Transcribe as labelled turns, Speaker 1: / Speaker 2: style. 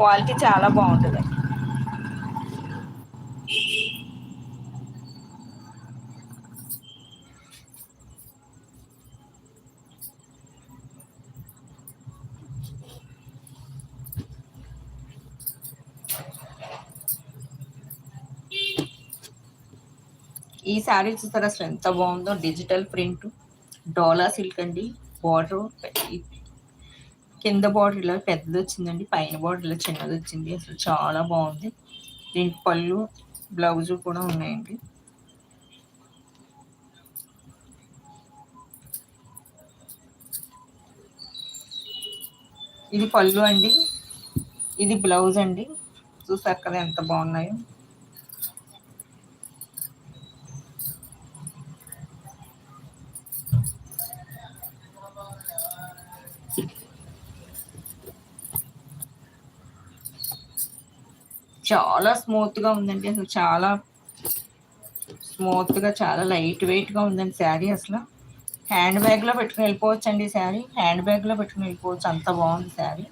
Speaker 1: Quality చాలా బాగుంటుంది. ఈ శారీ చూసారా అసలు ఎంత బాగుందో, డిజిటల్ ప్రింట్, డోలా సిల్క్ అండి. బార్డర్ కింద బార్డర్ ఇలా పెద్దది వచ్చిందండి, పైన బార్డర్ ఇలా చిన్నది వచ్చింది. అసలు చాలా బాగుంది. దీనికి పళ్ళు బ్లౌజు కూడా ఉన్నాయండి. ఇది పళ్ళు అండి, ఇది బ్లౌజ్ అండి. చూసారు కదా ఎంత బాగున్నాయో. చాలా స్మూత్గా ఉందండి, అసలు చాలా స్మూత్గా, చాలా లైట్ వెయిట్గా ఉందండి శారీ. అసలు హ్యాండ్ బ్యాగ్లో పెట్టుకుని వెళ్ళిపోవచ్చు అండి. శారీ హ్యాండ్ బ్యాగ్లో పెట్టుకుని వెళ్ళిపోవచ్చు, అంత బాగుంది శారీ.